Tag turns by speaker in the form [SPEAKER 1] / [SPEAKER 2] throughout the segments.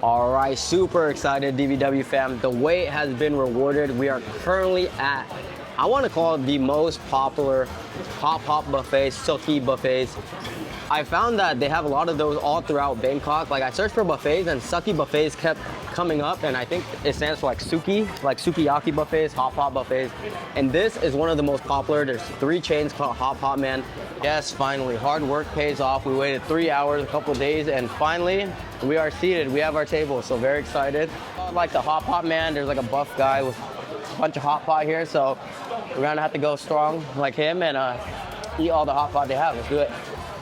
[SPEAKER 1] All right, super excited, DVW fam. The wait has been rewarded. We are currently at, I want to call it the most popular Hotpot buffets, Suki buffets. I found that they have a lot of those all throughout Bangkok. Like I searched for buffets and Suki buffets kept coming up, and I think it stands for like Suki, like sukiyaki buffets, Hotpot buffets. And this is one of the most popular. There's 3 chains called Hotpot Man. Yes, finally, hard work pays off. We waited 3 hours, a couple of days, and finally we are seated. We have our table, so very excited. Like the Hotpot Man, there's like a buff guy with a bunch of hot pot here, so we're gonna have to go strong like him and eat all the hot pot they have. Let's do it.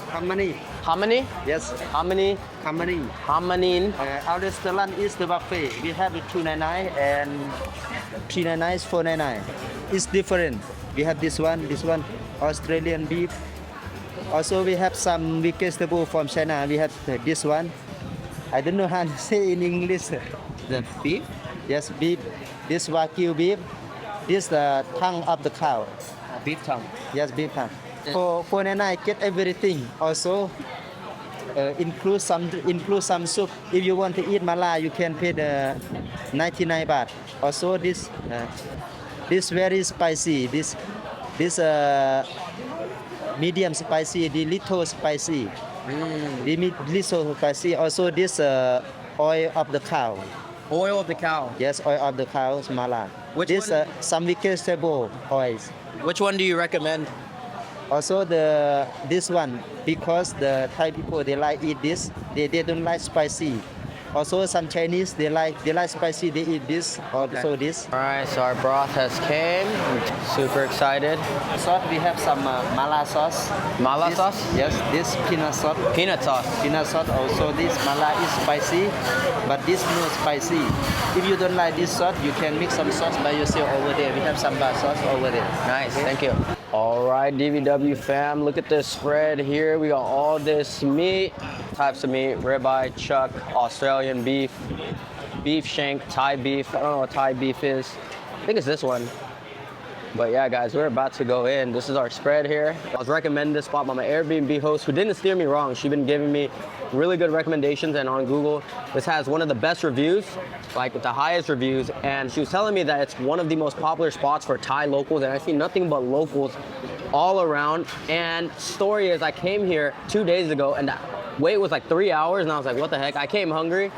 [SPEAKER 2] How many?
[SPEAKER 1] How many?
[SPEAKER 2] Yes.
[SPEAKER 1] How many?
[SPEAKER 2] How many?
[SPEAKER 1] How many?
[SPEAKER 2] Our restaurant is the buffet. We have it 299 and 399 is 499. It's different. We have this one, Australian beef. Also, we have some vegetable from China. We have this one. I don't know how to say in English.
[SPEAKER 1] The beef?
[SPEAKER 2] Yes, beef. This Wagyu beef. This the tongue of the cow.
[SPEAKER 1] Beef tongue.
[SPEAKER 2] Yes, beef tongue. For 499, get everything. Also, include some soup. If you want to eat mala, you can pay the 99 baht. Also, this very spicy. This medium spicy. The little spicy. The little spicy. Also, this oil of the cow.
[SPEAKER 1] Oil of the cow.
[SPEAKER 2] Yes, oil of the cow's mala.
[SPEAKER 1] Which
[SPEAKER 2] this
[SPEAKER 1] one?
[SPEAKER 2] Some vegetable oils.
[SPEAKER 1] Which one do you recommend?
[SPEAKER 2] Also this one, because the Thai people they like eat this, they don't like spicy. Also some Chinese they like spicy, they eat this. Also this.
[SPEAKER 1] All right, so our broth has came. Super excited.
[SPEAKER 2] Sauce we have some mala sauce.
[SPEAKER 1] Mala
[SPEAKER 2] This-
[SPEAKER 1] sauce?
[SPEAKER 2] Yes, this peanut sauce.
[SPEAKER 1] Peanut sauce.
[SPEAKER 2] Peanut sauce. Also this mala is spicy, but this no spicy. If you don't like this sauce, you can mix some sauce by yourself over there. We have some bar sauce over there.
[SPEAKER 1] Nice,
[SPEAKER 2] Okay.
[SPEAKER 1] thank you. All right, DVW fam, look at this spread here. We got all this meat, types of meat, ribeye, chuck, Australian beef, beef shank, Thai beef. I don't know what Thai beef is. I think it's this one. But yeah, guys, we're about to go in. This is our spread here. I was recommended this spot by my Airbnb host, who didn't steer me wrong. She's been giving me really good recommendations, and on Google, this has one of the best reviews, like the highest reviews, and she was telling me that it's one of the most popular spots for Thai locals, and I see nothing but locals all around. And story is, I came here 2 days ago, and the wait was like 3 hours, and I was like, what the heck? I came hungry,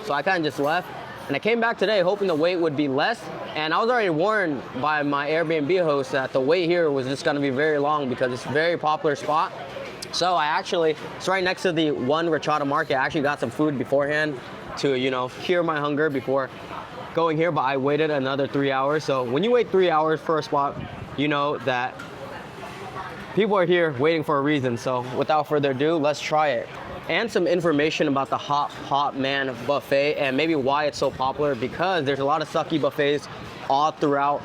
[SPEAKER 1] so I kind of just left. And I came back today hoping the wait would be less, and I was already warned by my Airbnb host that the wait here was just gonna be very long because it's a very popular spot. So it's right next to the one Ratchada market. I actually got some food beforehand to, cure my hunger before going here, but I waited another 3 hours. So when you wait 3 hours for a spot, you know that people are here waiting for a reason. So without further ado, let's try it. And some information about the Hotpot Man buffet and maybe why it's so popular, because there's a lot of Suki buffets all throughout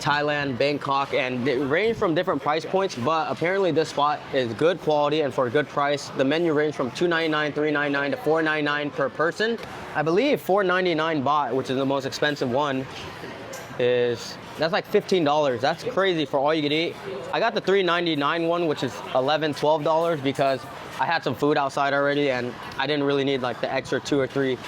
[SPEAKER 1] Thailand, Bangkok, and they range from different price points, but apparently this spot is good quality and for a good price. The menu range from $299, $399 to $499 per person. I believe $499 baht, which is the most expensive one, that's like $15. That's crazy for all you can eat. I got the $399 one, which is $11, $12 because I had some food outside already and I didn't really need like the extra 2 or 3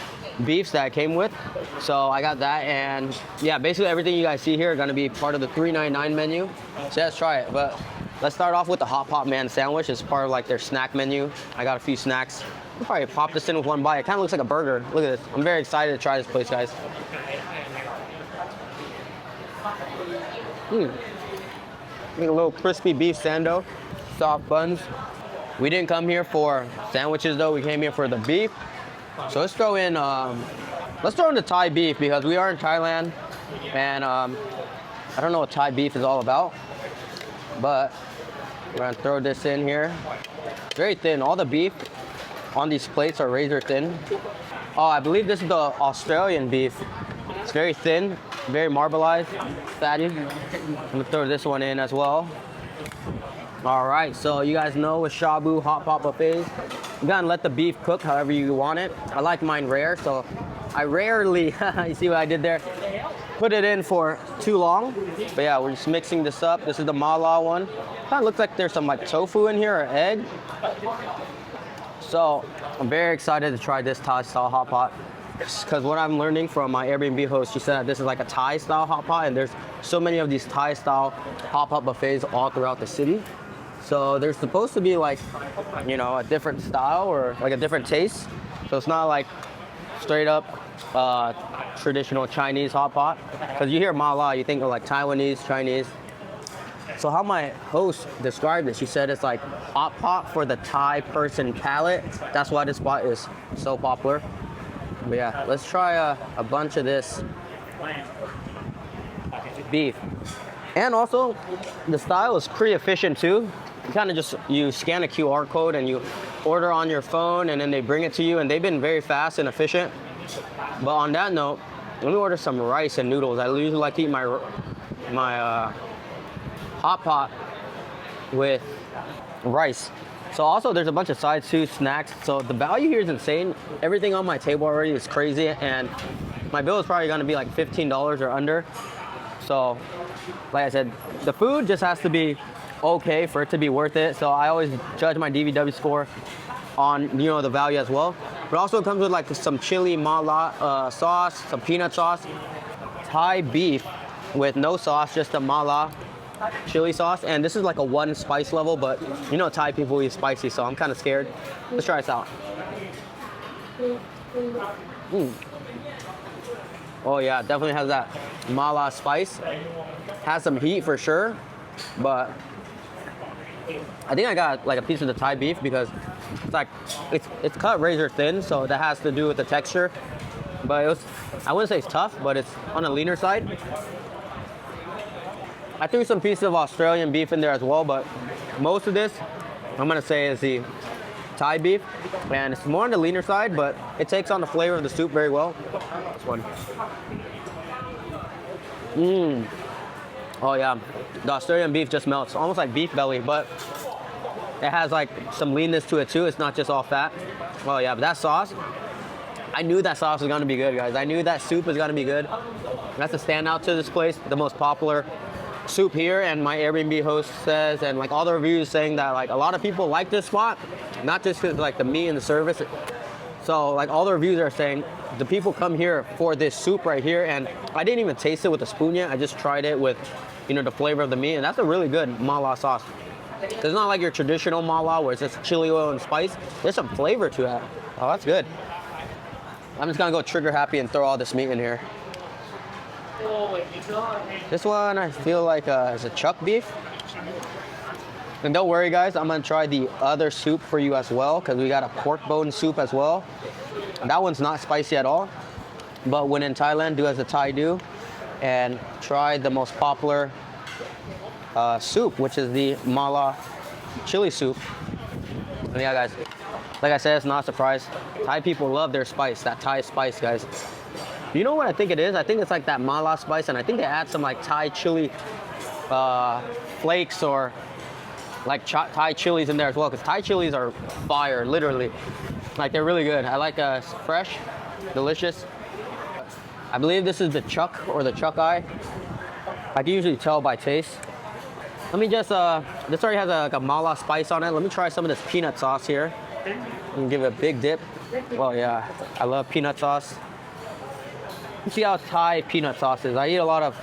[SPEAKER 1] beefs that it came with. So I got that, and yeah, basically everything you guys see here are gonna be part of the $399 menu. So let's try it. But let's start off with the Hotpot Man sandwich. It's part of like their snack menu. I got a few snacks. I'll probably pop this in with one bite. It kind of looks like a burger. Look at this. I'm very excited to try this place, guys. Make a little crispy beef sando, soft buns. We didn't come here for sandwiches though. We came here for the beef. So let's throw in the Thai beef because we are in Thailand, and I don't know what Thai beef is all about, but we're gonna throw this in here. Very thin. All the beef on these plates are razor thin. Oh, I believe this is the Australian beef. It's very thin, very marbleized, fatty. I'm gonna throw this one in as well. All right, so you guys know with Shabu Hotpot buffets, you gotta let the beef cook however you want it. I like mine rare, so I rarely, you see what I did there? Put it in for too long. But yeah, we're just mixing this up. This is the mala one. Kind of looks like there's some like tofu in here or egg. So I'm very excited to try this Thai style hot pot. because what I'm learning from my Airbnb host, she said this is like a Thai style hot pot, and there's so many of these Thai style hot pot buffets all throughout the city. So there's supposed to be like, you know, a different style or like a different taste. So it's not like straight up traditional Chinese hot pot. Because you hear mala, you think of like Taiwanese, Chinese. So how my host described it, she said it's like hot pot for the Thai person palate. That's why this spot is so popular. But yeah, let's try a bunch of this beef. And also, the style is pretty efficient too. You kind of just, you scan a QR code and you order on your phone and then they bring it to you, and they've been very fast and efficient. But on that note, let me order some rice and noodles. I usually like to eat my hot pot with rice. So also there's a bunch of sides too, snacks. So the value here is insane. Everything on my table already is crazy, and my bill is probably gonna be like $15 or under. So like I said, the food just has to be okay for it to be worth it. So I always judge my DVW score on, you know, the value as well. But also it comes with like some chili mala sauce, some peanut sauce, Thai beef with no sauce, just a mala chili sauce. And this is like a 1 spice level, but you know Thai people eat spicy, so I'm kind of scared. Let's try this out. Oh yeah, definitely has that mala spice. Has some heat for sure, but I think I got like a piece of the Thai beef because it's like it's cut razor thin, so that has to do with the texture. But it was, I wouldn't say it's tough, but it's on the leaner side. I threw some pieces of Australian beef in there as well, but most of this I'm gonna say is the Thai beef, and it's more on the leaner side, but it takes on the flavor of the soup very well. This one. Oh yeah, the Australian beef just melts, almost like beef belly, but it has like some leanness to it too. It's not just all fat. Oh yeah, but that sauce, I knew that sauce was gonna be good, guys. I knew that soup was gonna be good. That's a standout to this place, the most popular soup here, and my Airbnb host says, and like all the reviews saying that like a lot of people like this spot, not just because like the meat and the service. So like all the reviews are saying the people come here for this soup right here, and I didn't even taste it with a spoon yet. I just tried it with, you know, the flavor of the meat, and that's a really good mala sauce. It's not like your traditional mala where it's just chili oil and spice. There's some flavor to that. Oh, that's good. I'm just gonna go trigger happy and throw all this meat in here. This one I feel like is a chuck beef. And don't worry guys, I'm gonna try the other soup for you as well, because we got a pork bone soup as well. That one's not spicy at all. But when in Thailand, do as the Thai do and try the most popular soup, which is the mala chili soup. And yeah guys, like I said, it's not a surprise. Thai people love their spice, that Thai spice, guys. You know what I think it is? I think it's like that mala spice, and I think they add some like Thai chili flakes or like Thai chilies in there as well, because Thai chilies are fire, literally. Like they're really good. I like fresh, delicious. I believe this is the chuck or the chuck eye. I can usually tell by taste. Let me just, this already has like a mala spice on it. Let me try some of this peanut sauce here and give it a big dip. Well, yeah, I love peanut sauce. Let's see how Thai peanut sauce is. I eat a lot of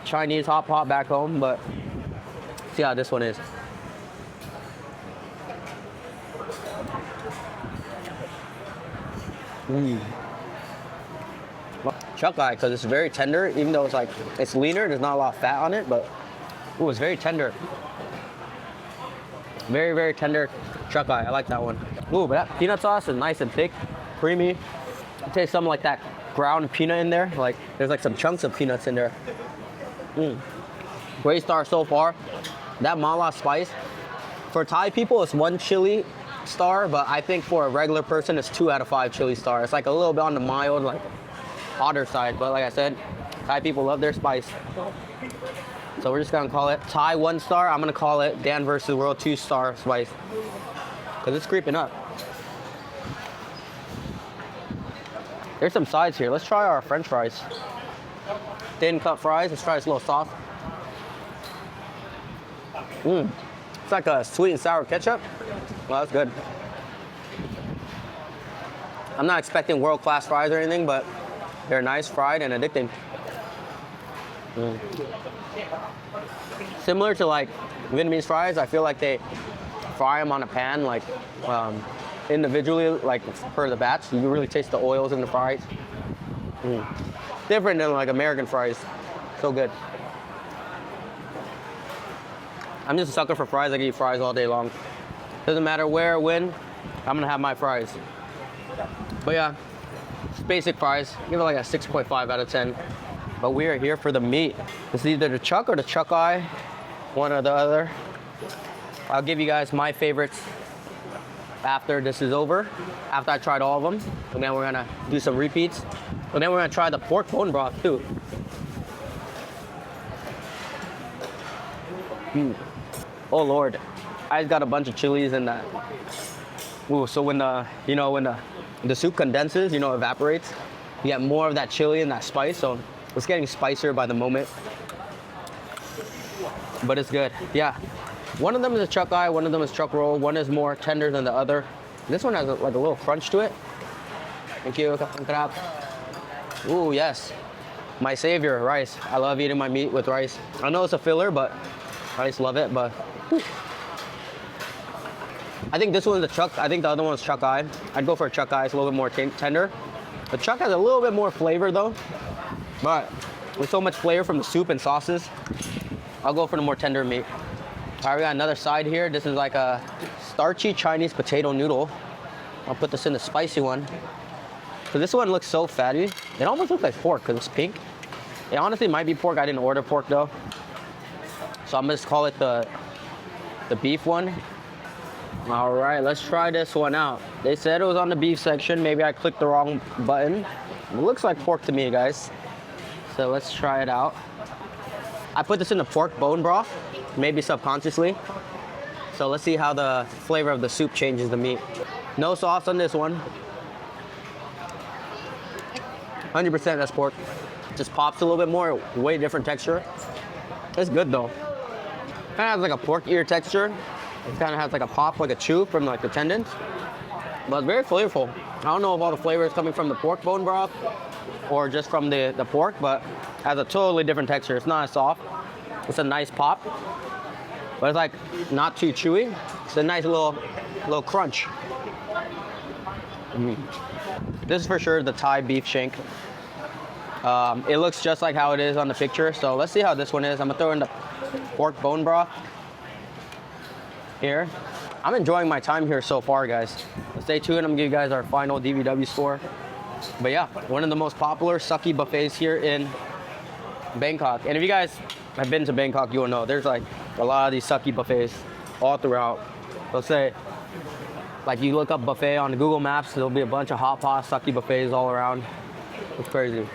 [SPEAKER 1] Chinese hot pot back home, but see how this one is. Chuck eye, because it's very tender, even though it's like, it's leaner, there's not a lot of fat on it, but ooh, it's very tender. Very, very tender chuck eye. I like that one. Ooh, but that peanut sauce is nice and thick, creamy. I taste something like that ground peanut in there. Like there's like some chunks of peanuts in there. Great star so far. That mala spice, for Thai people, it's 1 chili star, but I think for a regular person, it's 2 out of 5 chili star. It's like a little bit on the mild, like hotter side. But like I said, Thai people love their spice. So we're just gonna call it Thai 1 star. I'm gonna call it Dan versus World 2 star spice, because it's creeping up. There's some sides here. Let's try our French fries. Thin cut fries. Let's try this little sauce. It's like a sweet and sour ketchup. Well, that's good. I'm not expecting world-class fries or anything, but they're nice, fried, and addicting. Similar to like Vietnamese fries, I feel like they fry them on a pan, like individually, like per the batch. You really taste the oils in the fries. Different than like American fries. So good. I'm just a sucker for fries. I can eat fries all day long. Doesn't matter where or when, I'm gonna have my fries. But yeah, it's basic fries. Give it like a 6.5 out of 10. But we are here for the meat. It's either the chuck or the chuck eye, one or the other. I'll give you guys my favorites after this is over, after I tried all of them. And then we're gonna do some repeats. And then we're gonna try the pork bone broth too. Oh Lord, I just got a bunch of chilies in that. Ooh, so when the soup condenses, evaporates, you get more of that chili and that spice. So it's getting spicier by the moment, but it's good. Yeah, one of them is a chuck eye, one of them is chuck roll. One is more tender than the other. This one has like a little crunch to it. Thank you. Ooh, yes. My savior, rice. I love eating my meat with rice. I know it's a filler, but I just love it. But whew. I think this one's a chuck. I think the other one's chuck eye. I'd go for a chuck eye. It's a little bit more tender. The chuck has a little bit more flavor though, but with so much flavor from the soup and sauces, I'll go for the more tender meat. All right, we got another side here. This is like a starchy Chinese potato noodle. I'll put this in the spicy one. So this one looks so fatty. It almost looks like pork because it's pink. It honestly might be pork. I didn't order pork though. So I'm gonna just call it the beef one. All right, let's try this one out. They said it was on the beef section. Maybe I clicked the wrong button. It looks like pork to me, guys. So let's try it out. I put this in the pork bone broth, maybe subconsciously. So let's see how the flavor of the soup changes the meat. No sauce on this one. 100% that's pork. Just pops a little bit more, way different texture. It's good though. Kind of has like a pork ear texture. It kind of has like a pop, like a chew from like the tendons. But it's very flavorful. I don't know if all the flavor is coming from the pork bone broth or just from the pork, but it has a totally different texture. It's not as soft. It's a nice pop, but it's like not too chewy. It's a nice little crunch. This is for sure the Thai beef shank. It looks just like how it is on the picture. So let's see how this one is. I'm gonna throw in the pork bone broth here. I'm enjoying my time here so far, guys. Stay tuned. I'm gonna give you guys our final DVW score. But yeah, one of the most popular sucky buffets here in Bangkok. And if you guys have been to Bangkok, you will know there's like a lot of these sucky buffets all throughout. Let's say, like you look up buffet on Google Maps, there'll be a bunch of Hotpot sucky buffets all around. It's crazy.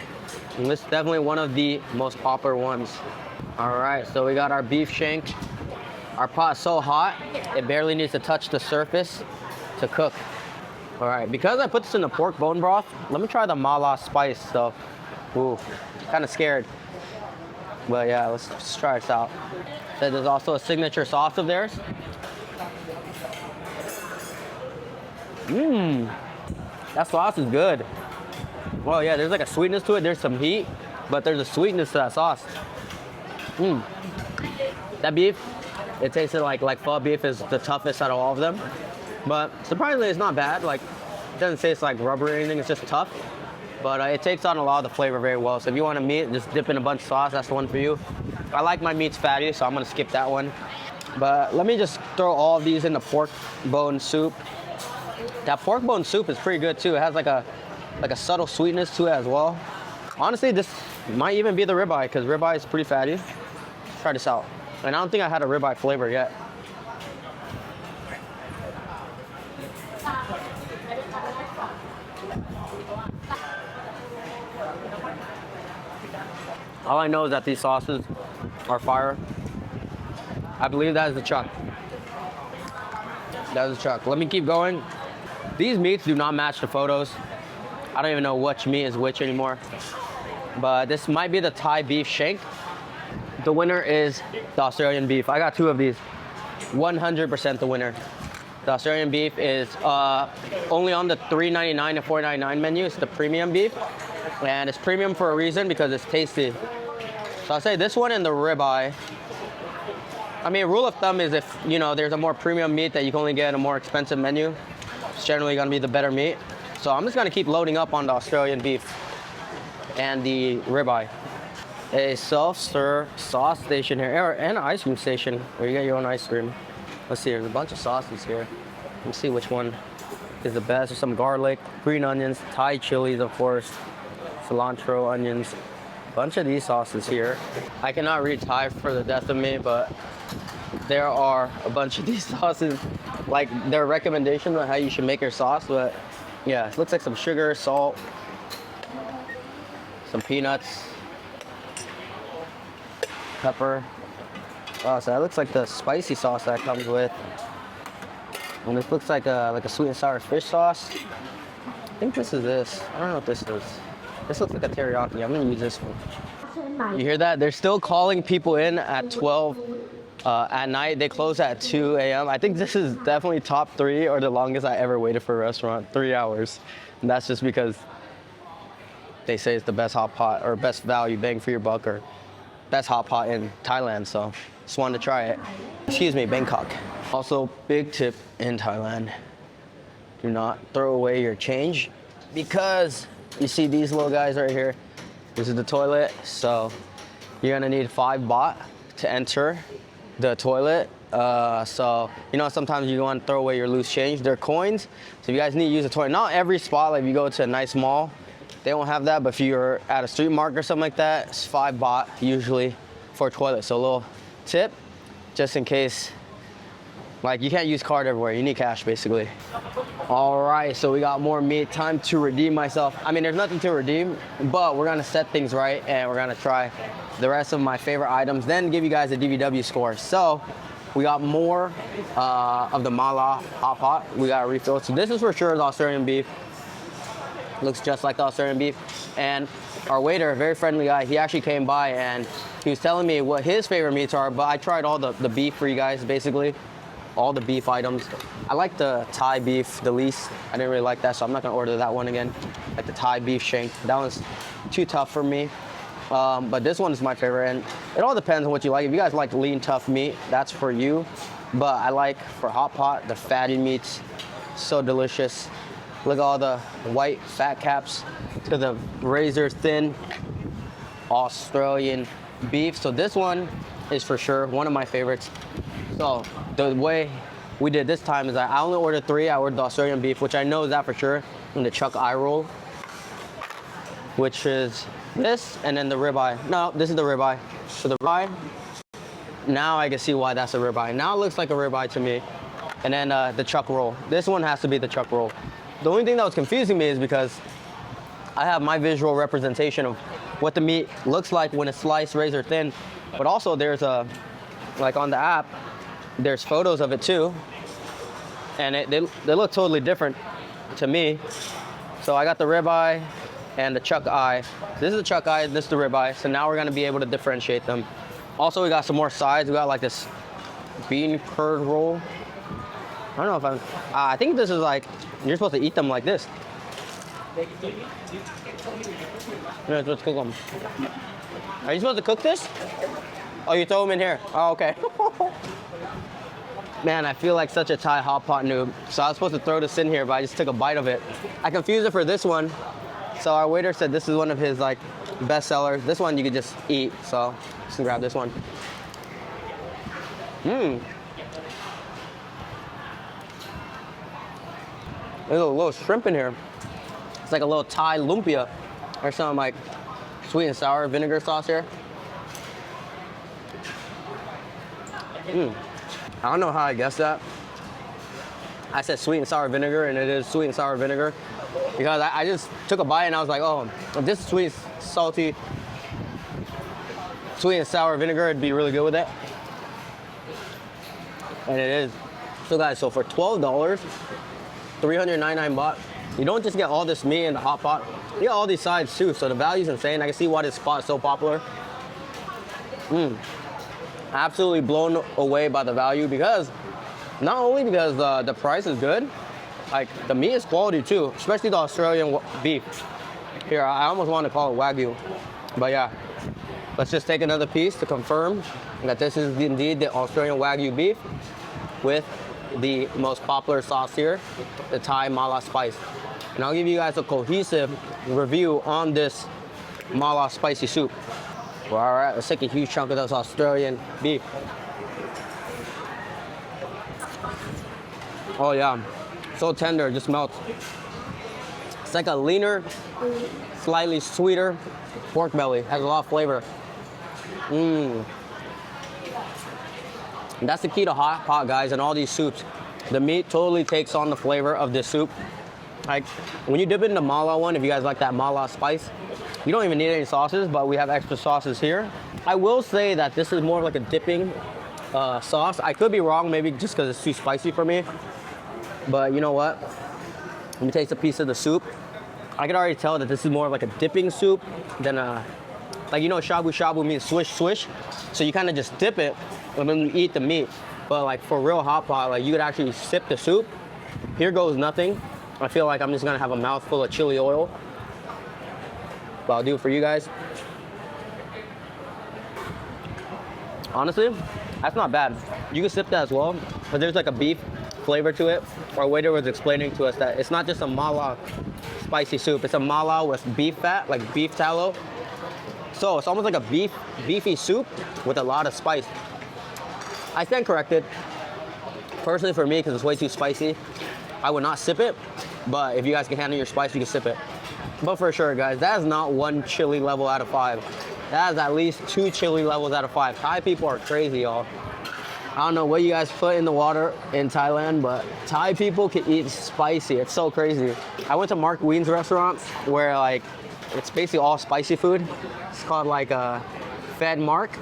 [SPEAKER 1] And this is definitely one of the most popular ones. All right, so we got our beef shank. Our pot's so hot, it barely needs to touch the surface to cook. All right, because I put this in the pork bone broth, let me try the mala spice stuff. Ooh, kind of scared. But yeah, let's try this out. So there's also a signature sauce of theirs. That sauce is good. Well, yeah, there's like a sweetness to it. There's some heat, but there's a sweetness to that sauce. That beef, it tasted like pho beef is the toughest out of all of them. But surprisingly, it's not bad. Like, it doesn't taste like rubber or anything. It's just tough. But it takes on a lot of the flavor very well. So if you want a meat, just dip in a bunch of sauce. That's the one for you. I like my meats fatty, so I'm gonna skip that one. But let me just throw all of these in the pork bone soup. That pork bone soup is pretty good too. It has like a subtle sweetness to it as well. Honestly, this might even be the ribeye because ribeye is pretty fatty. Let's try this out. And I don't think I had a ribeye flavor yet. All I know is that these sauces are fire. I believe that is the chuck. That is the chuck. Let me keep going. These meats do not match the photos. I don't even know which meat is which anymore. But this might be the Thai beef shank. The winner is the Australian beef. I got two of these. 100% the winner. The Australian beef is only on the $3.99 and $4.99 menu. It's the premium beef, and it's premium for a reason because it's tasty. So I'll say this one and the ribeye. I mean, rule of thumb is if, you know, there's a more premium meat that you can only get in a more expensive menu, it's generally gonna be the better meat. So I'm just gonna keep loading up on the Australian beef and the ribeye. A self-serve sauce station here, and an ice cream station where you get your own ice cream. Let's see, there's a bunch of sauces here. Let's see which one is the best. There's some garlic, green onions, Thai chilies, of course, cilantro, onions. A bunch of these sauces here. I cannot read Thai for the death of me, but there are a bunch of these sauces. Like, there are recommendations on how you should make your sauce, but yeah, it looks like some sugar, salt, some peanuts, pepper. Oh, so that looks like the spicy sauce that comes with. And this looks like a sweet and sour fish sauce. I think this is this. I don't know what this is. This looks like a teriyaki. I'm gonna use this one. You hear that? They're still calling people in at 12 at night. They close at 2 a.m. I think this is definitely top 3 or the longest I ever waited for a restaurant, 3 hours. And that's just because they say it's the best hot pot or best value bang for your buck or best hot pot in Thailand. So just wanted to try it. Excuse me, Bangkok. Also, big tip in Thailand. Do not throw away your change because you see these little guys right here. This is the toilet. So you're gonna need 5 baht to enter the toilet. So, you know, sometimes you want to throw away your loose change. They're coins. So if you guys need to use a toilet, not every spot, like if you go to a nice mall, they won't have that. But if you're at a street market or something like that, it's 5 baht usually for a toilet. So a little tip, just in case. Like, you can't use card everywhere. You need cash, basically. All right, so we got more meat. Time to redeem myself. I mean, there's nothing to redeem, but we're gonna set things right and we're gonna try the rest of my favorite items, then give you guys a DVW score. So we got more of the mala hot pot. We got a refill. So this is for sure the Australian beef. Looks just like the Australian beef. And our waiter, very friendly guy, he actually came by and he was telling me what his favorite meats are, but I tried all the beef for you guys, basically. All the beef items. I like the Thai beef the least. I didn't really like that, so I'm not gonna order that one again. Like the Thai beef shank. That one's too tough for me. But this one is my favorite, and it all depends on what you like. If you guys like lean, tough meat, that's for you. But I like, for hot pot, the fatty meats. So delicious. Look at all the white fat caps to the razor thin Australian beef. So this one is for sure one of my favorites. So the way we did this time is that I only ordered 3. I ordered the Australian beef, which I know is that for sure, and the chuck eye roll, which is this, and then the ribeye. No, this is the ribeye. So the ribeye, now I can see why that's a ribeye. Now it looks like a ribeye to me. And then the chuck roll. This one has to be the chuck roll. The only thing that was confusing me is because I have my visual representation of what the meat looks like when it's sliced razor thin, but also there's like on the app, there's photos of it too, and they look totally different to me. So I got the ribeye and the chuck eye. This is the chuck eye, this is the ribeye. So now we're gonna be able to differentiate them. Also, we got some more sides. We got like this bean curd roll. I don't know if I think this is like, you're supposed to eat them like this. Yeah, let's cook them. Are you supposed to cook this? Oh, you throw them in here. Oh, okay. Man, I feel like such a Thai hot pot noob. So I was supposed to throw this in here, but I just took a bite of it. I confused it for this one. So our waiter said this is one of his like best sellers. This one you could just eat. So just grab this one. There's a little shrimp in here. It's like a little Thai lumpia or some like sweet and sour vinegar sauce here. I don't know how I guessed that. I said sweet and sour vinegar, and it is sweet and sour vinegar because I just took a bite and I was like, oh, if this is sweet, salty, sweet and sour vinegar, it'd be really good with it. And it is. So guys, so for $12, 399 baht, you don't just get all this meat in the hot pot, you get all these sides too, so the value's insane. I can see why this spot is so popular. Absolutely blown away by the value because Not only because the price is good, like the meat is quality too, especially the Australian beef. Here, I almost want to call it Wagyu, but yeah. Let's just take another piece to confirm that this is indeed the Australian Wagyu beef with the most popular sauce here, the Thai mala spice. And I'll give you guys a cohesive review on this mala spicy soup. Well, all right, let's take a huge chunk of this Australian beef. Oh yeah, so tender, it just melts. It's like a leaner, slightly sweeter pork belly. Has a lot of flavor. That's the key to hot pot, guys, and all these soups. The meat totally takes on the flavor of this soup. Like when you dip it into mala one, if you guys like that mala spice, you don't even need any sauces, but we have extra sauces here. I will say that this is more of like a dipping sauce. I could be wrong, maybe just because it's too spicy for me. But you know what? Let me taste a piece of the soup. I can already tell that this is more of like a dipping soup than a, like, you know, shabu shabu means swish swish. So you kind of just dip it and then you eat the meat. But like for real hot pot, like you could actually sip the soup. Here goes nothing. I feel like I'm just gonna have a mouthful of chili oil. But I'll do it for you guys. Honestly, that's not bad. You can sip that as well, but there's like a beef flavor to it. Our waiter was explaining to us that it's not just a mala spicy soup, it's a mala with beef fat, like beef tallow. So it's almost like a beefy soup with a lot of spice. I stand corrected. Personally for me, because it's way too spicy, I would not sip it. But if you guys can handle your spice, you can sip it. But for sure, guys, that is not 1 chili level out of 5. That is at least 2 chili levels out of 5. Thai people are crazy, y'all. I don't know what you guys put in the water in Thailand, but Thai people can eat spicy. It's so crazy. I went to Mark Ween's restaurant where like it's basically all spicy food. It's called like Fed Mark.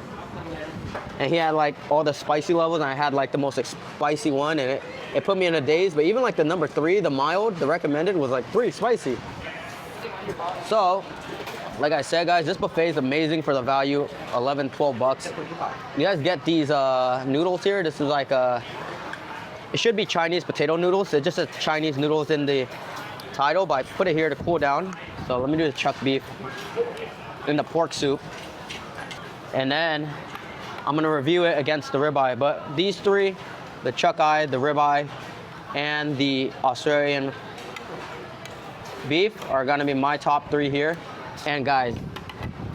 [SPEAKER 1] And he had like all the spicy levels, and I had like the most spicy one, and it put me in a daze. But even like the number 3, the mild, the recommended was like 3 spicy. So, like I said, guys, this buffet is amazing for the value, 11, 12 bucks. You guys get these noodles here. This is like it should be Chinese potato noodles. It just says Chinese noodles in the title, but I put it here to cool down. So let me do the chuck beef in the pork soup. And then I'm gonna review it against the ribeye. But these 3, the chuck eye, the ribeye, and the Australian beef are gonna be my top 3 here. And guys,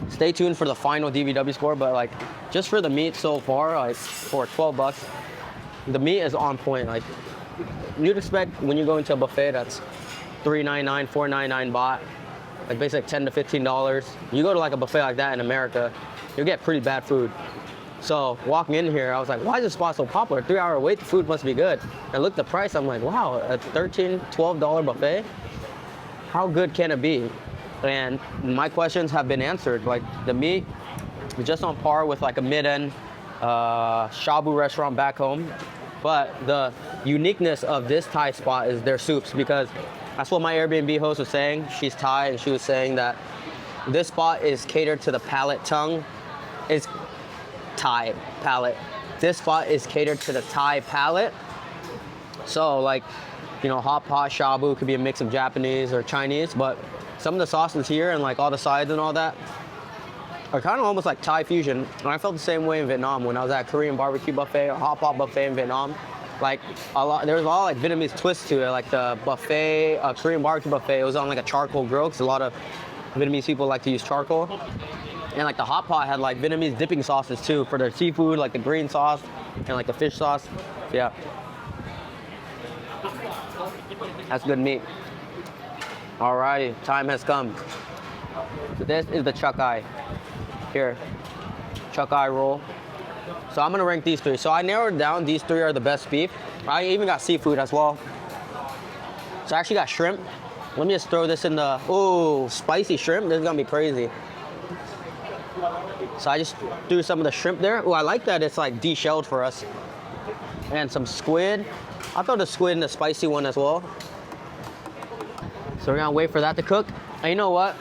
[SPEAKER 1] stay tuned for the final DVW score, but like just for the meat so far, like for 12 bucks, the meat is on point. Like you'd expect when you go into a buffet that's $3.99, $4.99 baht, like basically $10 to $15. You go to like a buffet like that in America, you'll get pretty bad food. So walking in here, I was like, why is this spot so popular? 3-hour wait, the food must be good. And I looked at the price, I'm like, wow, a $13, $12 buffet? How good can it be? And my questions have been answered. Like the meat is just on par with like a mid-end shabu restaurant back home. But the uniqueness of this Thai spot is their soups, because that's what my Airbnb host was saying. She's Thai, and she was saying that this spot is catered to the palate. Tongue is Thai palate. This spot is catered to the Thai palate. So like, you know, hot pot shabu could be a mix of Japanese or Chinese, but some of the sauces here and like all the sides and all that are kind of almost like Thai fusion. And I felt the same way in Vietnam when I was at Korean barbecue buffet or hot pot buffet in Vietnam. Like there was a lot of like Vietnamese twists to it. Like the buffet, Korean barbecue buffet, it was on like a charcoal grill, because a lot of Vietnamese people like to use charcoal. And like the hot pot had like Vietnamese dipping sauces too for their seafood, like the green sauce and like the fish sauce. Yeah. That's good meat. Alrighty, time has come. So this is the chuck eye. Here, chuck eye roll. So I'm gonna rank these 3. So I narrowed down, these 3 are the best beef. I even got seafood as well. So I actually got shrimp. Let me just throw this in the, ooh, spicy shrimp. This is gonna be crazy. So I just threw some of the shrimp there. Ooh, I like that it's like de-shelled for us. And some squid. I'll throw the squid in the spicy one as well. So we're gonna wait for that to cook. And you know what?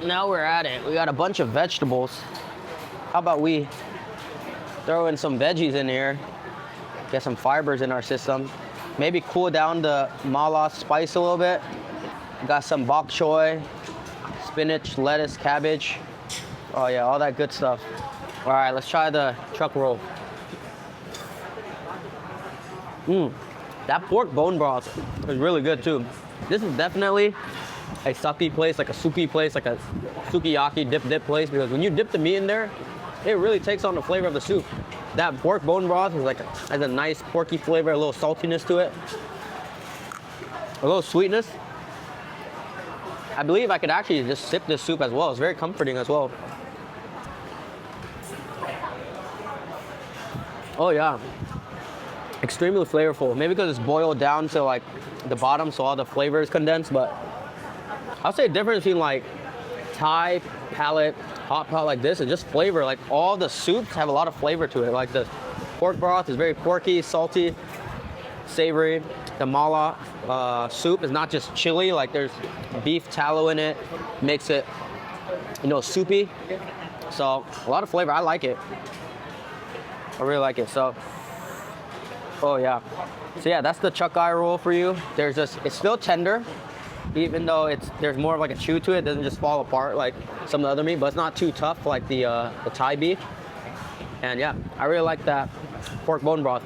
[SPEAKER 1] Now we're at it. We got a bunch of vegetables. How about we throw in some veggies in here? get some fibers in our system. Maybe cool down the mala spice a little bit. Got some bok choy, spinach, lettuce, cabbage. Oh yeah, all that good stuff. All right, let's try the chuck roll. That pork bone broth is really good too. This is definitely a sucky place, like a soupy place, like a sukiyaki dip place, because when you dip the meat in there, it really takes on the flavor of the soup. That pork bone broth is has a nice porky flavor, a little saltiness to it, a little sweetness. I believe I could actually just sip this soup as well. It's very comforting as well. Oh yeah, extremely flavorful. Maybe because it's boiled down to like the bottom, so all the flavor is condensed. But I'll say the difference between like Thai palate, hot pot like this, and just flavor. Like all the soups have a lot of flavor to it. Like the pork broth is very porky, salty, savory. The mala soup is not just chili. Like there's beef tallow in it, makes it, you know, soupy. So a lot of flavor. I like it. I really like it. So, oh yeah. So yeah, that's the chuck eye roll for you. It's still tender, even though there's more of like a chew to it. It doesn't just fall apart like some of the other meat, but it's not too tough like the Thai beef. And yeah, I really like that pork bone broth.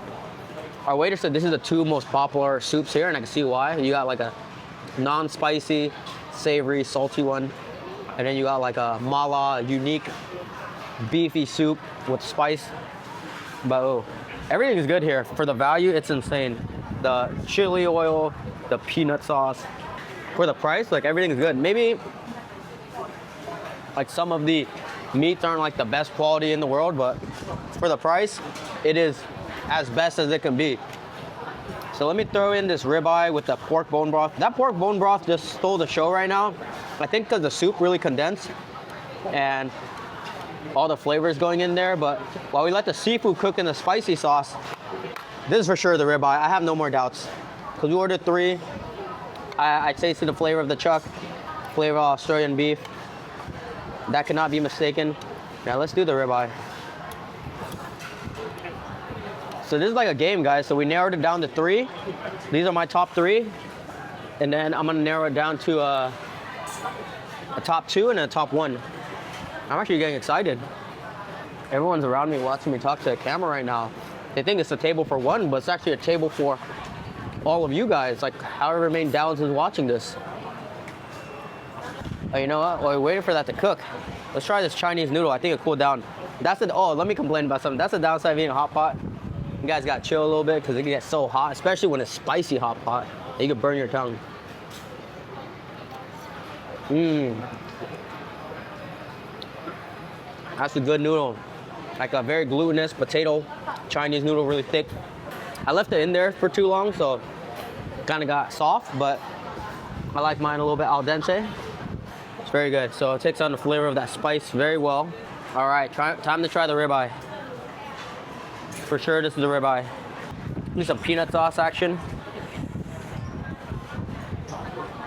[SPEAKER 1] Our waiter said this is the 2 most popular soups here, and I can see why. You got like a non-spicy, savory, salty one, and then you got like a mala, unique beefy soup with spice. But oh, everything is good here. For the value, it's insane. The chili oil, the peanut sauce. For the price, like everything is good. Maybe like some of the meats aren't like the best quality in the world, but for the price, it is as best as it can be. So let me throw in this ribeye with the pork bone broth. That pork bone broth just stole the show right now. I think because the soup really condensed and all the flavors going in there. But while we let the seafood cook in the spicy sauce, this is for sure the ribeye. I have no more doubts. Because we ordered 3. I tasted the flavor of the chuck, flavor of Australian beef. That cannot be mistaken. Now let's do the ribeye. So this is like a game, guys. So we narrowed it down to 3. These are my top 3. And then I'm gonna narrow it down to a top 2 and a top 1. I'm actually getting excited. Everyone's around me watching me talk to the camera right now. They think it's a table for 1, but it's actually a table for all of you guys, like however many thousands is watching this. Oh, you know what? While we're waiting for that to cook, let's try this Chinese noodle. I think it cooled down. Let me complain about something. That's the downside of eating a hot pot. You guys gotta chill a little bit because it can get so hot, especially when it's spicy hot pot. You can burn your tongue. That's a good noodle. Like a very glutinous potato Chinese noodle, really thick. I left it in there for too long, so kind of got soft, but I like mine a little bit al dente. It's very good. So it takes on the flavor of that spice very well. All right, time to try the ribeye. For sure, this is the ribeye. Need some peanut sauce action.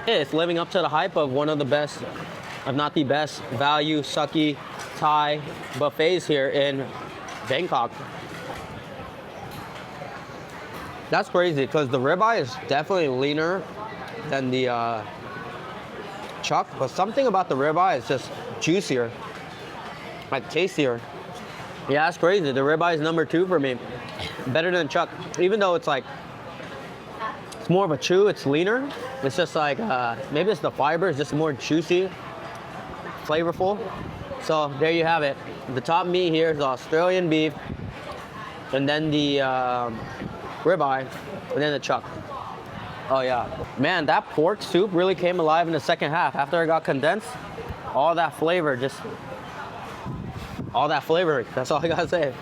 [SPEAKER 1] It's living up to the hype of one of the best, if not the best, value sucky Thai buffets here in Bangkok. That's crazy because the ribeye is definitely leaner than the chuck, but something about the ribeye is just juicier, like tastier. Yeah, that's crazy. The ribeye is number 2 for me. Better than chuck, even though it's like, it's more of a chew, it's leaner. It's just like, maybe it's the fiber, it's just more juicy, flavorful. So there you have it. The top meat here is Australian beef, and then the ribeye, and then the chuck. Oh yeah. Man, that pork soup really came alive in the second half. After it got condensed, all that flavor, that's all I gotta say.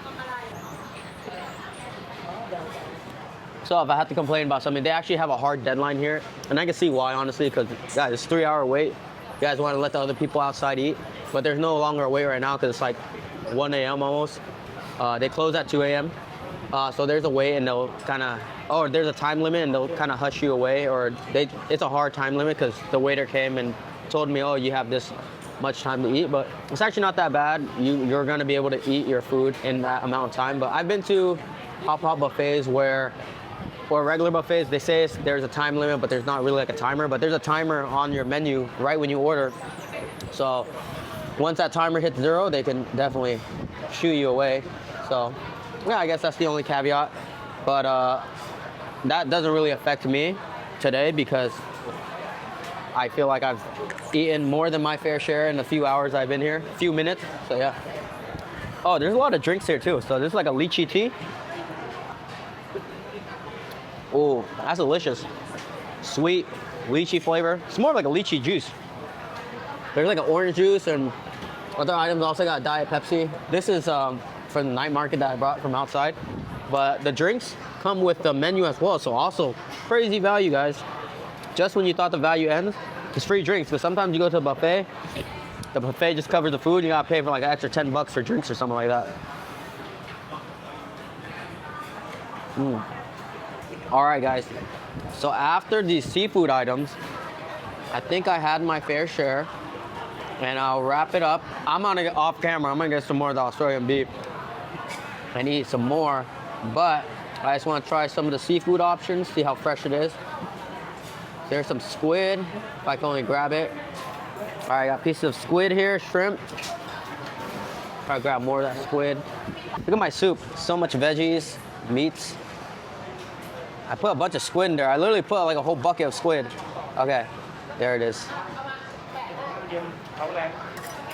[SPEAKER 1] So if I have to complain about something, they actually have a hard deadline here, and I can see why, honestly, because guys, it's 3-hour wait. You guys want to let the other people outside eat, but there's no longer a wait right now because it's like 1 a.m. almost. They close at 2 a.m. So there's a wait, and they'll kind of, or there's a time limit, and they'll kind of hush you away, or it's a hard time limit because the waiter came and told me, oh, you have this much time to eat, but it's actually not that bad. You're gonna be able to eat your food in that amount of time. But I've been to Hotpot buffets where, or regular buffets, they say there's a time limit, but there's not really like a timer. But there's a timer on your menu right when you order. So once that timer hits 0, they can definitely shoo you away. So yeah, I guess that's the only caveat. But that doesn't really affect me today because I feel like I've eaten more than my fair share in the few hours I've been here, few minutes. So yeah. Oh, there's a lot of drinks here too. So there's like a lychee tea. Oh, that's delicious. Sweet lychee flavor. It's more like a lychee juice. There's like an orange juice and other items. Also got Diet Pepsi. This is from the night market that I brought from outside. But the drinks come with the menu as well. So also crazy value, guys. Just when you thought the value ends, it's free drinks. But sometimes you go to a buffet, the buffet just covers the food. You gotta pay for like an extra $10 for drinks or something like that. All right, guys. So after these seafood items, I think I had my fair share, and I'll wrap it up. I'm gonna get off camera. I'm gonna get some more of the Australian beef and eat some more, but I just want to try some of the seafood options, see how fresh it is. There's some squid, if I can only grab it. All right, I got pieces of squid here, shrimp. Try to grab more of that squid. Look at my soup, so much veggies, meats. I put a bunch of squid in there. I literally put like a whole bucket of squid. Okay, there it is.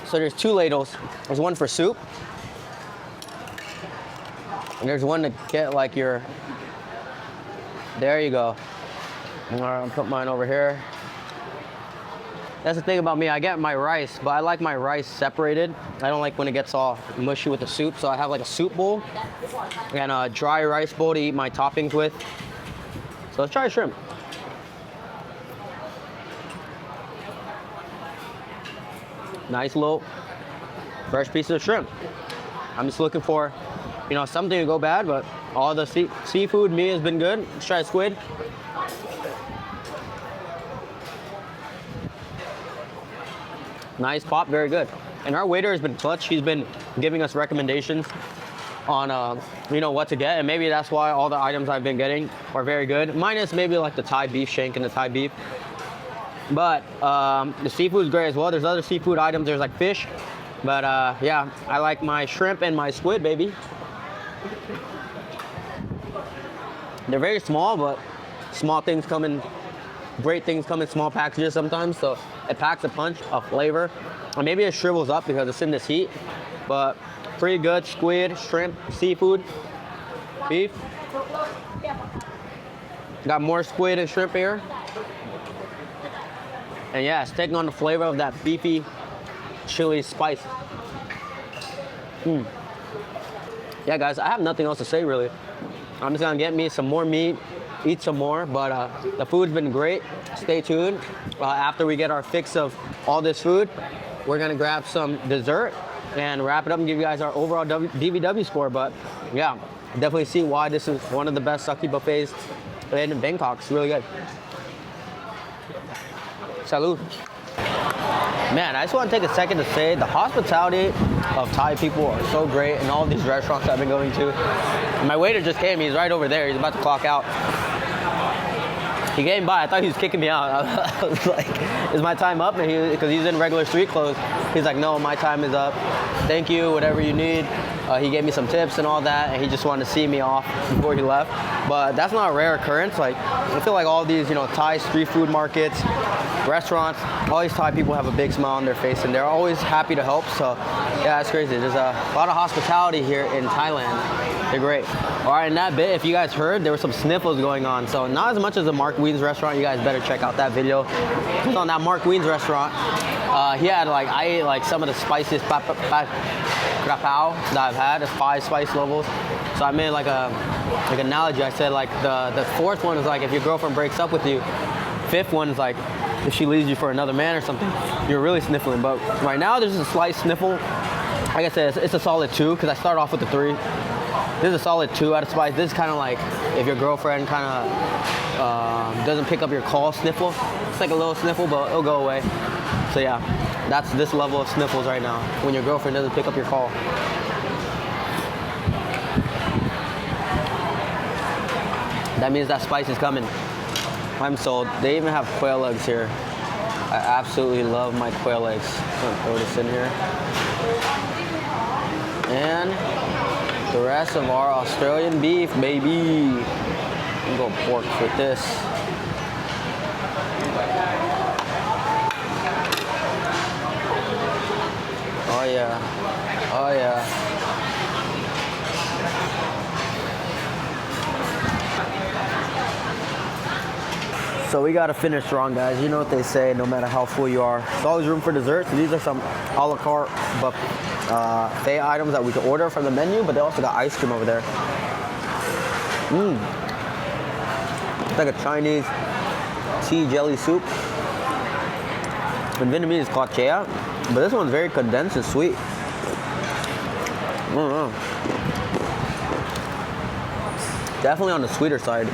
[SPEAKER 1] So there's 2 ladles. There's one for soup. And there's one to get like your, there you go. All right, I'll put mine over here. That's the thing about me, I get my rice, but I like my rice separated. I don't like when it gets all mushy with the soup, so I have like a soup bowl and a dry rice bowl to eat my toppings with. So let's try shrimp. Nice little fresh piece of shrimp. I'm just looking for, you know, something to go bad, but all the seafood meat has been good. Let's try squid. Nice pop, very good. And our waiter has been clutch. He's been giving us recommendations on, you know, what to get. And maybe that's why all the items I've been getting are very good. Minus maybe like the Thai beef shank and the Thai beef. But the seafood is great as well. There's other seafood items. There's like fish. But yeah, I like my shrimp and my squid, baby. They're very small, but small things come in, great things come in small packages sometimes. So it packs a punch of flavor. And maybe it shrivels up because it's in this heat. But pretty good. Squid, shrimp, seafood, beef. Got more squid and shrimp here. And yeah, it's taking on the flavor of that beefy chili spice. Yeah, guys, I have nothing else to say really. I'm just gonna get me some more meat, eat some more, but the food's been great. Stay tuned. After we get our fix of all this food, we're gonna grab some dessert and wrap it up and give you guys our overall DVW score. But yeah, definitely see why this is one of the best sake buffets in Bangkok. It's really good. Salud. Man, I just want to take a second to say the hospitality of Thai people are so great in all these restaurants I've been going to. And my waiter just came, he's right over there, he's about to clock out. He came by, I thought he was kicking me out. I was like, is my time up? And because he's in regular street clothes, he's like, no, my time is up. Thank you, whatever you need. He gave me some tips and all that, and he just wanted to see me off before he left. But that's not a rare occurrence. Like, I feel like all these, you know, Thai street food markets, restaurants, all these Thai people have a big smile on their face, and they're always happy to help. So, yeah, it's crazy. There's a lot of hospitality here in Thailand. They're great. All right, in that bit, if you guys heard, there were some sniffles going on. So, not as much as the Mark Wien's restaurant. You guys better check out that video. Because on that Mark Wien's restaurant, he had like, I ate like some of the spiciest krapao that I've had. It's 5 spice levels. So I made like an analogy. I said like the 4th one is like if your girlfriend breaks up with you. 5th one is like if she leaves you for another man or something. You're really sniffling. But right now there's just a slight sniffle. Like I said, it's a solid 2 because I started off with a 3. This is a solid 2 out of spice. This is kind of like if your girlfriend kind of doesn't pick up your call sniffle. It's like a little sniffle, but it'll go away. So yeah, that's this level of sniffles right now when your girlfriend doesn't pick up your call. That means that spice is coming. I'm sold. They even have quail eggs here. I absolutely love my quail eggs. I'm gonna throw this in here. And the rest of our Australian beef, baby. I'm gonna go pork with this. Oh yeah. Oh yeah. So we gotta finish strong, guys. You know what they say, no matter how full you are, there's always room for dessert. So these are some a la carte buffet items that we can order from the menu, but they also got ice cream over there. It's like a Chinese tea jelly soup. In Vietnamese it's called chea, but this one's very condensed and sweet. Definitely on the sweeter side.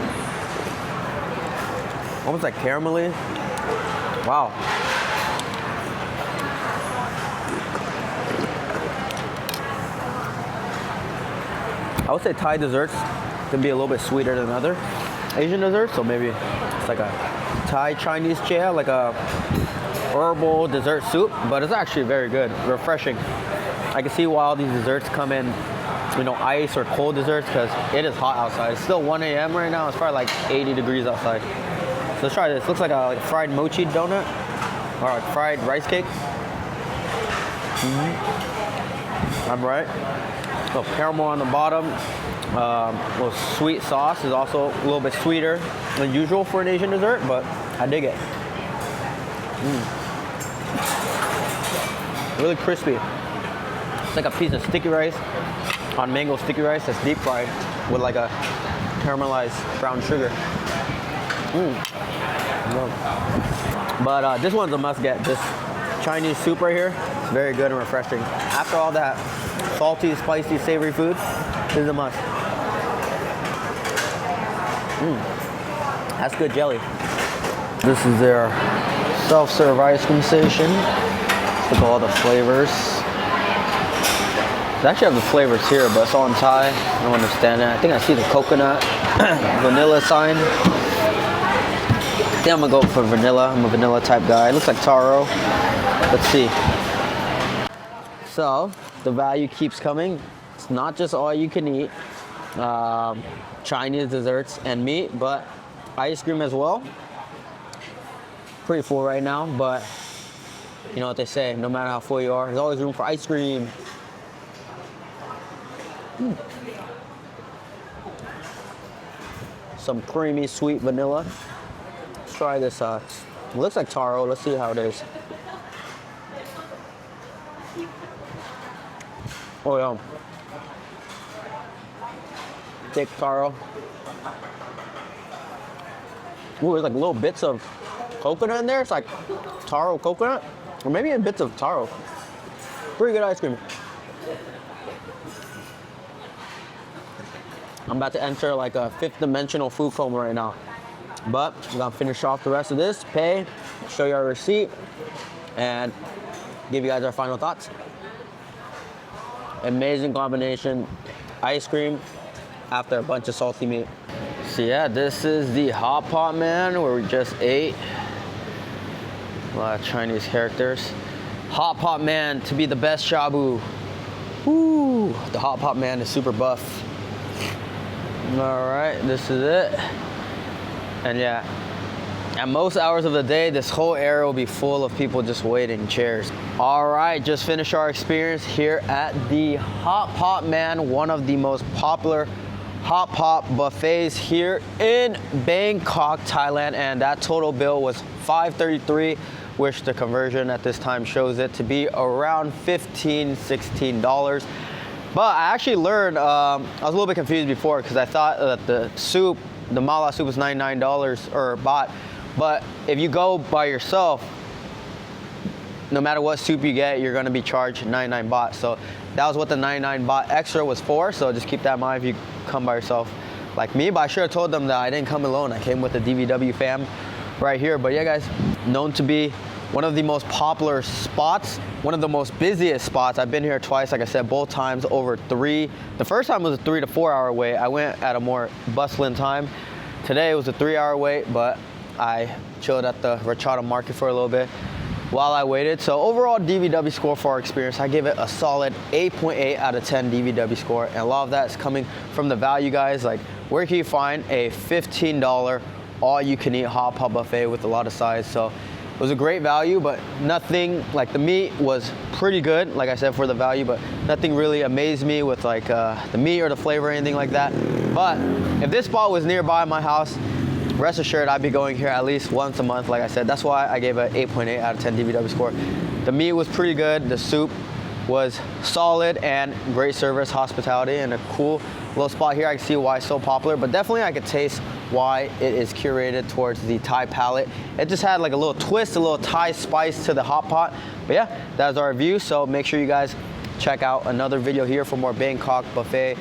[SPEAKER 1] Almost like caramelly. Wow. I would say Thai desserts can be a little bit sweeter than other Asian desserts, so maybe it's like a Thai Chinese chea, like a herbal dessert soup, but it's actually very good, refreshing. I can see why all these desserts come in, you know, ice or cold desserts, because it is hot outside. It's still 1 a.m. right now. It's probably like 80 degrees outside. So let's try this. Looks like a fried mochi donut or like fried rice cake. I'm right. A little caramel on the bottom. A little sweet sauce is also a little bit sweeter than usual for an Asian dessert, but I dig it. Really crispy. It's like a piece of sticky rice on mango sticky rice that's deep fried with like a caramelized brown sugar. But this one's a must get. This Chinese soup right here, it's very good and refreshing. After all that salty, spicy, savory food, this is a must. That's good jelly. This is their self-serve ice cream station. Look at all the flavors. They actually have the flavors here, but it's all in Thai. I don't understand it. I think I see the coconut vanilla sign. I think I'm gonna go for vanilla. I'm a vanilla type guy. It looks like taro. Let's see. So the value keeps coming. It's not just all you can eat, Chinese desserts and meat, but ice cream as well. Pretty full right now, but you know what they say, no matter how full you are, there's always room for ice cream. Some creamy sweet vanilla. Let's try this. It looks like taro. Let's see how it is. Oh yeah. Thick taro. Ooh, there's like little bits of coconut in there. It's like taro coconut, or maybe in bits of taro. Pretty good ice cream. I'm about to enter like a fifth dimensional food coma right now. But I'm gonna finish off the rest of this, pay, show you our receipt, and give you guys our final thoughts. Amazing combination, ice cream after a bunch of salty meat. So yeah, this is the Hotpot Man where we just ate. A lot of Chinese characters. Hotpot Man to be the best shabu. Woo! The Hotpot Man is super buff. All right, this is it. And yeah, at most hours of the day, this whole area will be full of people just waiting, chairs. All right, just finished our experience here at the Hotpot Man, one of the most popular hot pot buffets here in Bangkok, Thailand. And that total bill was $533, which the conversion at this time shows it to be around $15, $16. But I actually learned, I was a little bit confused before because I thought that the soup, the mala soup was $99 or baht. But if you go by yourself, no matter what soup you get, you're gonna be charged 99 baht. So that was what the 99 baht extra was for. So just keep that in mind if you come by yourself like me. But I should have told them that I didn't come alone. I came with the DVW fam right here. But yeah, guys, known to be one of the most popular spots, one of the most busiest spots. I've been here twice, like I said, both times over 3. The first time was a 3 to 4 hour wait. I went at a more bustling time. Today it was a 3-hour wait, but I chilled at the Ratchada market for a little bit while I waited. So overall DVW score for our experience, I give it a solid 8.8 out of 10 DVW score. And a lot of that is coming from the value, guys. Like, where can you find a $15 all-you-can-eat hot pot buffet with a lot of sides? So it was a great value, but nothing, like the meat was pretty good, like I said, for the value, but nothing really amazed me with like the meat or the flavor or anything like that. But if this spot was nearby my house, rest assured I'd be going here at least once a month, like I said. That's why I gave it 8.8 out of 10 DVW score. The meat was pretty good, the soup was solid, and great service, hospitality, and a cool little spot here. I can see why it's so popular, but definitely I could taste why it is curated towards the Thai palate. It just had like a little twist, a little Thai spice to the hot pot. But yeah, that's our review. So make sure you guys check out another video here for more Bangkok buffet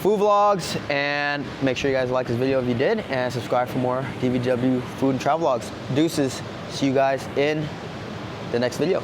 [SPEAKER 1] food vlogs, and make sure you guys like this video if you did, and subscribe for more DVW food and travel vlogs. Deuces. See you guys in the next video.